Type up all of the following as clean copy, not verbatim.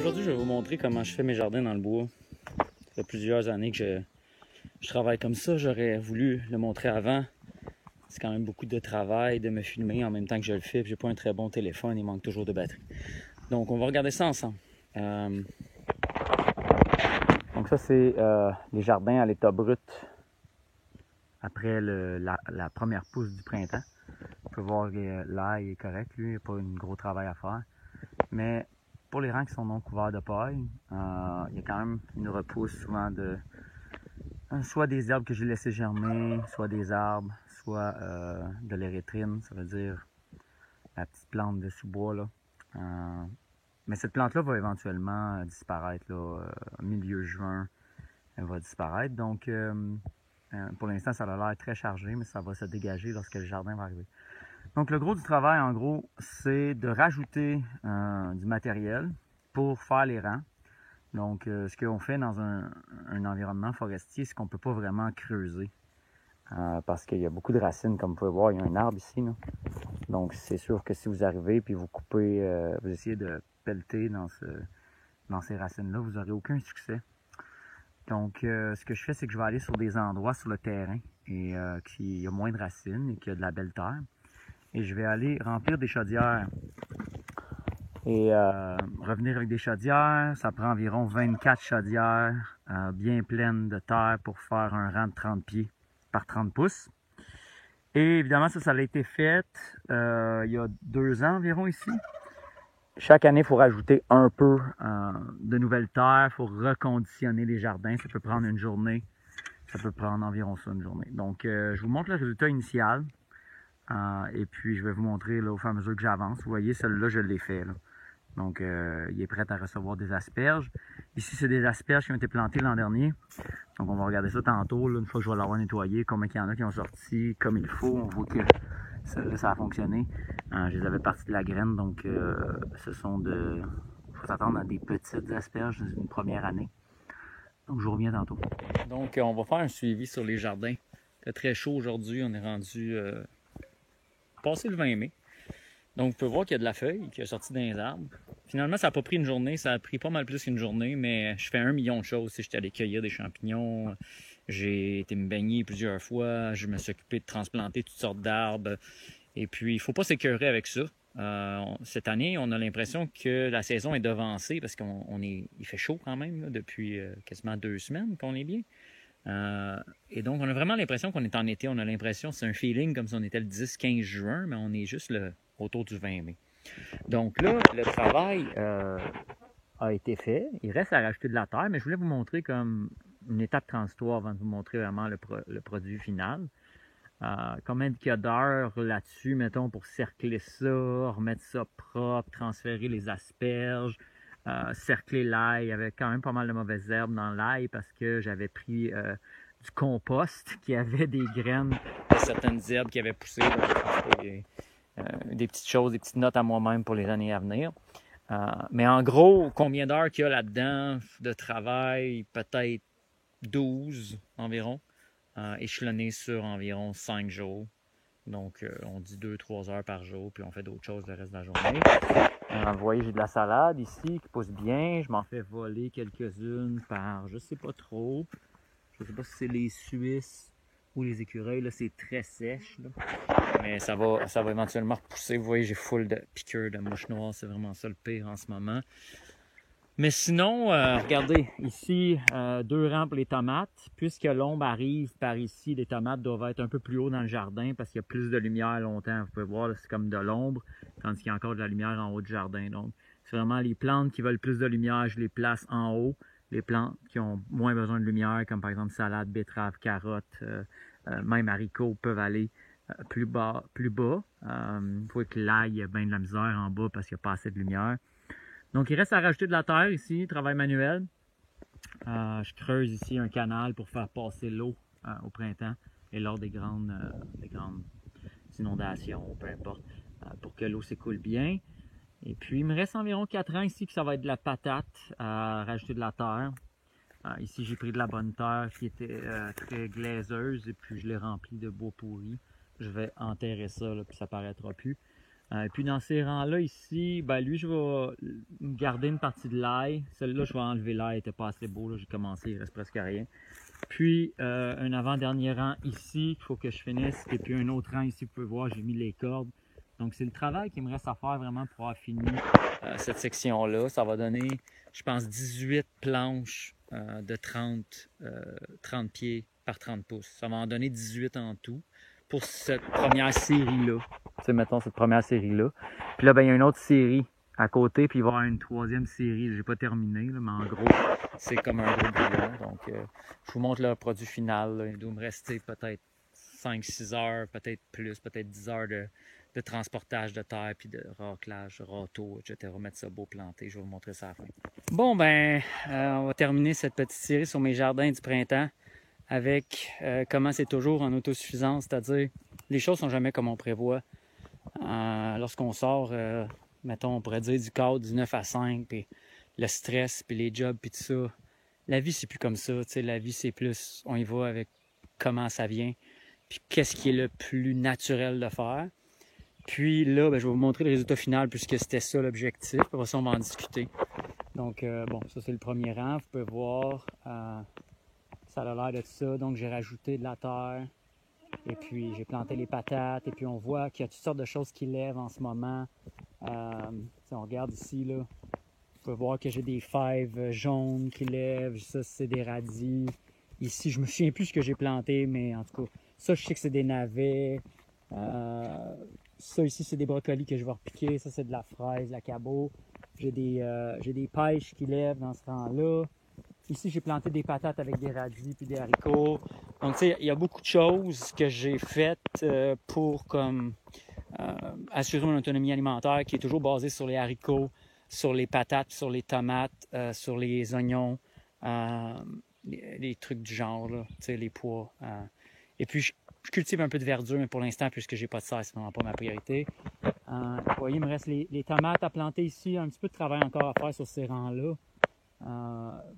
Aujourd'hui, je vais vous montrer comment je fais mes jardins dans le bois. Ça fait plusieurs années que je travaille comme ça. J'aurais voulu le montrer avant. C'est quand même beaucoup de travail de me filmer en même temps que je le fais. J'ai pas un très bon téléphone, il manque toujours de batterie. Donc, on va regarder ça ensemble. Donc ça, c'est les jardins à l'état brut après la première pousse du printemps. On peut voir que l'ail est correct, lui, il n'y a pas un gros travail à faire. Mais pour les rangs qui sont non couverts de paille, il y a quand même une repousse souvent de soit des herbes que j'ai laissées germer, soit des arbres, soit de l'érythrine, ça veut dire la petite plante de sous-bois là. Mais cette plante-là va éventuellement disparaître là, milieu juin, elle va disparaître. Donc pour l'instant, ça a l'air très chargé, mais ça va se dégager lorsque le jardin va arriver. Donc le gros du travail, en gros, c'est de rajouter du matériel pour faire les rangs. Donc ce qu'on fait dans un environnement forestier, c'est qu'on ne peut pas vraiment creuser. Parce qu'il y a beaucoup de racines, comme vous pouvez voir, il y a un arbre ici. Là. Donc c'est sûr que si vous arrivez et vous coupez, vous essayez de pelleter dans ces racines-là, vous n'aurez aucun succès. Donc ce que je fais, c'est que je vais aller sur des endroits sur le terrain et qu'il y a moins de racines et qu'il y a de la belle terre. Et je vais aller remplir des chaudières et revenir avec des chaudières. Ça prend environ 24 chaudières bien pleines de terre pour faire un rang de 30 pieds par 30 pouces. Et évidemment, ça a été fait il y a 2 ans environ ici. Chaque année, il faut rajouter un peu de nouvelles terres. Il faut reconditionner les jardins. Ça peut prendre une journée. Ça peut prendre environ ça, une journée. Donc, je vous montre le résultat initial. Et puis, je vais vous montrer là, au fur et à mesure que j'avance. Vous voyez, celui-là, je l'ai fait. Là. Donc, il est prêt à recevoir des asperges. Ici, c'est des asperges qui ont été plantées l'an dernier. Donc, on va regarder ça tantôt, là, une fois que je vais l'avoir nettoyé, combien il y en a qui ont sorti comme il faut. On voit que ça a fonctionné. Je les avais partis de la graine, donc ce sont il faut s'attendre à des petites asperges d'une première année. Donc, je vous reviens tantôt. Donc, on va faire un suivi sur les jardins. C'est très chaud aujourd'hui. On est rendu passé le 20 mai. Donc, vous pouvez voir qu'il y a de la feuille qui est sortie dans les arbres. Finalement, ça n'a pas pris une journée. Ça a pris pas mal plus qu'une journée, mais je fais 1 million de choses. Si j'étais allé cueillir des champignons, j'ai été me baigner plusieurs fois, je me suis occupé de transplanter toutes sortes d'arbres. Et puis, il ne faut pas s'écœurer avec ça. Cette année, on a l'impression que la saison est devancée parce il fait chaud quand même là, depuis quasiment 2 semaines qu'on est bien. Et donc, on a vraiment l'impression qu'on est en été. On a l'impression, c'est un feeling comme si on était le 10-15 juin, mais on est juste autour du 20 mai. Donc là, le travail a été fait. Il reste à rajouter de la terre, mais je voulais vous montrer comme une étape transitoire avant de vous montrer vraiment le produit final. Combien il y a d'heures là-dessus, mettons, pour cercler ça, remettre ça propre, transférer les asperges, cercler l'ail. Il y avait quand même pas mal de mauvaises herbes dans l'ail parce que j'avais pris du compost qui avait des graines de certaines herbes qui avaient poussé. Des petites choses, des petites notes à moi-même pour les années à venir. Mais en gros, combien d'heures qu'il y a là-dedans de travail? Peut-être 12 environ. Échelonné sur environ 5 jours. Donc, on dit 2-3 heures par jour, puis on fait d'autres choses le reste de la journée. Vous voyez, j'ai de la salade ici qui pousse bien. Je m'en fais voler quelques-unes par, je sais pas trop. Je sais pas si c'est les Suisses ou les écureuils. Là, c'est très sèche. Là. Mais ça va éventuellement repousser. Vous voyez, j'ai full de piqûres de mouches noires. C'est vraiment ça le pire en ce moment. Mais sinon, regardez, ici, 2 rangs pour les tomates. Puisque l'ombre arrive par ici, les tomates doivent être un peu plus haut dans le jardin parce qu'il y a plus de lumière longtemps. Vous pouvez voir, c'est comme de l'ombre, tandis qu'il y a encore de la lumière en haut du jardin. Donc, c'est vraiment les plantes qui veulent plus de lumière, je les place en haut. Les plantes qui ont moins besoin de lumière, comme par exemple salade, betterave, carottes, même haricots, peuvent aller plus bas. Il faut que l'ail ait bien de la misère en bas parce qu'il n'y a pas assez de lumière. Donc, il reste à rajouter de la terre ici, travail manuel. Je creuse ici un canal pour faire passer l'eau au printemps et lors des grandes inondations, peu importe, pour que l'eau s'écoule bien. Et puis, il me reste environ 4 ans ici que ça va être de la patate à rajouter de la terre. Ici, j'ai pris de la bonne terre qui était très glaiseuse et puis je l'ai remplie de bois pourri. Je vais enterrer ça, là, puis ça paraîtra plus. Et puis dans ces rangs-là ici, ben lui, je vais garder une partie de l'ail. Celle-là, je vais enlever l'ail, il n'était pas assez beau. J'ai commencé, il reste presque rien. Puis un avant-dernier rang ici qu'il faut que je finisse. Et puis un autre rang ici, vous pouvez voir, j'ai mis les cordes. Donc c'est le travail qu'il me reste à faire vraiment pour avoir fini cette section-là. Ça va donner, je pense, 18 planches de 30 pieds par 30 pouces. Ça va en donner 18 en tout pour cette première série-là. Tu sais, mettons cette première série-là. Puis là, ben, il y a une autre série à côté, puis il va y avoir une troisième série. J'ai pas terminé, là, mais en gros, c'est comme un gros brouillon. Donc, je vous montre le produit final. Là. Il doit me rester peut-être 5-6 heures, peut-être plus, peut-être 10 heures de transportage de terre, puis de raclage, râteau, etc. Mettre ça beau planté. Je vais vous montrer ça à la fin. Bon, ben, on va terminer cette petite série sur mes jardins du printemps avec comment c'est toujours en autosuffisance, c'est-à-dire les choses sont jamais comme on prévoit. Lorsqu'on sort, mettons, on pourrait dire du cadre du 9 à 5, puis le stress, puis les jobs, puis tout ça. La vie, c'est plus comme ça. Tu sais, la vie, c'est plus, on y va avec comment ça vient, puis qu'est-ce qui est le plus naturel de faire. Puis là, ben, je vais vous montrer le résultat final, puisque c'était ça l'objectif. Après ça, on va en discuter. Donc, bon, ça, c'est le premier rang. Vous pouvez voir, ça a l'air de ça. Donc, j'ai rajouté de la terre. Et puis, j'ai planté les patates. Et puis, on voit qu'il y a toutes sortes de choses qui lèvent en ce moment. Si on regarde ici, là, vous pouvez voir que j'ai des fèves jaunes qui lèvent. Ça, c'est des radis. Ici, je me souviens plus ce que j'ai planté, mais en tout cas, ça, je sais que c'est des navets. Ça, ici, c'est des brocolis que je vais repiquer. Ça, c'est de la fraise, la cabot. J'ai des pêches qui lèvent dans ce rang-là. Ici, j'ai planté des patates avec des radis puis des haricots. Donc, tu sais, il y a beaucoup de choses que j'ai faites pour comme assurer mon autonomie alimentaire qui est toujours basée sur les haricots, sur les patates, sur les tomates, sur les oignons, les trucs du genre, là, tu sais, les pois. Et puis, je cultive un peu de verdure, mais pour l'instant, puisque j'ai pas de serre, c'est vraiment pas ma priorité. Vous voyez, il me reste les tomates à planter ici. Un petit peu de travail encore à faire sur ces rangs-là.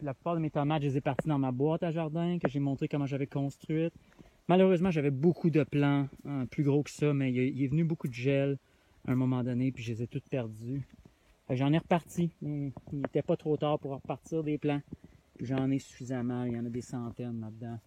La plupart de mes tomates, je les ai parties dans ma boîte à jardin que j'ai montré comment j'avais construite. Malheureusement, j'avais beaucoup de plants plus gros que ça, mais il est venu beaucoup de gel à un moment donné, puis je les ai toutes perdues. J'en ai reparti, mais il n'était pas trop tard pour repartir des plants. J'en ai suffisamment, il y en a des centaines là-dedans,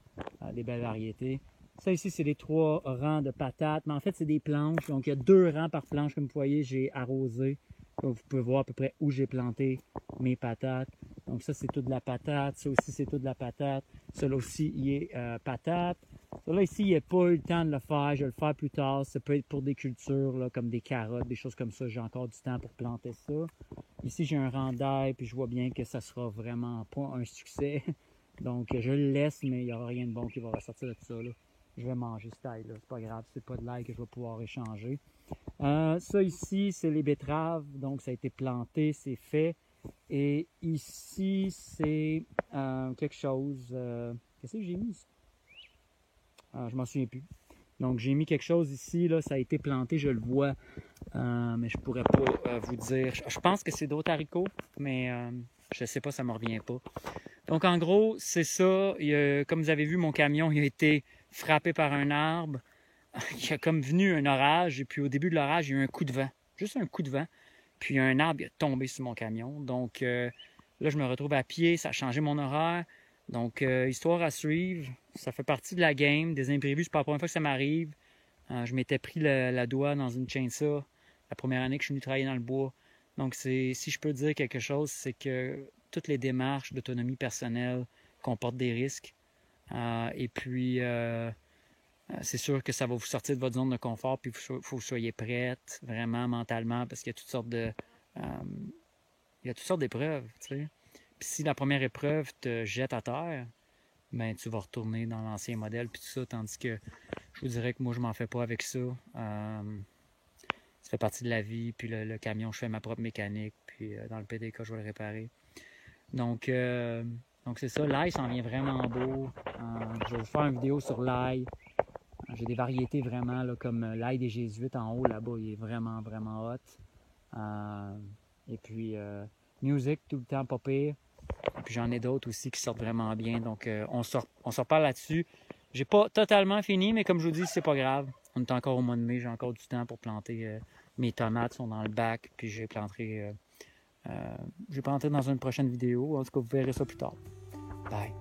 des belles variétés. Ça ici, c'est les 3 rangs de patates, mais en fait, c'est des planches. Donc, il y a 2 rangs par planche, comme vous voyez, j'ai arrosé. Vous pouvez voir à peu près où j'ai planté mes patates. Donc, ça, c'est tout de la patate. Ça aussi, c'est tout de la patate. Celui-là aussi, il est patate. Celui-là ici, il n'y a pas eu le temps de le faire. Je vais le faire plus tard. Ça peut être pour des cultures, là, comme des carottes, des choses comme ça. J'ai encore du temps pour planter ça. Ici, j'ai un rang d'ail, puis je vois bien que ça sera vraiment pas un succès. Donc, je le laisse, mais il n'y aura rien de bon qui va ressortir de ça, là. Je vais manger cette ail-là. C'est pas grave, c'est pas de l'ail que je vais pouvoir échanger. Ça ici, c'est les betteraves. Donc, ça a été planté, c'est fait. Et ici, c'est quelque chose... Qu'est-ce que j'ai mis ici? Je m'en souviens plus. Donc, j'ai mis quelque chose ici. Là, ça a été planté, je le vois. Mais je pourrais pas vous dire. Je pense que c'est d'autres haricots, mais je sais pas, ça me revient pas. Donc, en gros, c'est ça. Comme vous avez vu, mon camion il a été frappé par un arbre. Il a comme venu un orage. Et puis, au début de l'orage, il y a eu un coup de vent. Juste un coup de vent. Puis, un arbre il a tombé sur mon camion. Donc, là, je me retrouve à pied. Ça a changé mon horaire. Donc, histoire à suivre. Ça fait partie de la game. Des imprévus, c'est pas la première fois que ça m'arrive. Je m'étais pris la doigt dans une chainsaw la première année que je suis venu travailler dans le bois. Donc, si je peux dire quelque chose, c'est que toutes les démarches d'autonomie personnelle comportent des risques. Et puis, c'est sûr que ça va vous sortir de votre zone de confort, puis il faut que vous soyez prête, vraiment, mentalement, parce qu'il y a toutes sortes d'épreuves, tu sais. Puis si la première épreuve te jette à terre, ben tu vas retourner dans l'ancien modèle, puis tout ça, tandis que je vous dirais que moi, je m'en fais pas avec ça. Ça fait partie de la vie, puis le camion, je fais ma propre mécanique, puis dans le PDK, je vais le réparer. Donc c'est ça, l'ail s'en vient vraiment beau. Je vais vous faire une vidéo sur l'ail. J'ai des variétés vraiment, là, comme l'ail des Jésuites en haut, là-bas, il est vraiment, vraiment hot. Et puis, music, tout le temps, pas pire. Et puis, j'en ai d'autres aussi qui sortent vraiment bien. Donc, on se reparle là-dessus. J'ai pas totalement fini, mais comme je vous dis, c'est pas grave. On est encore au mois de mai, j'ai encore du temps pour planter Mes tomates sont dans le bac, puis je vais planter dans une prochaine vidéo. En tout cas, vous verrez ça plus tard. Bye!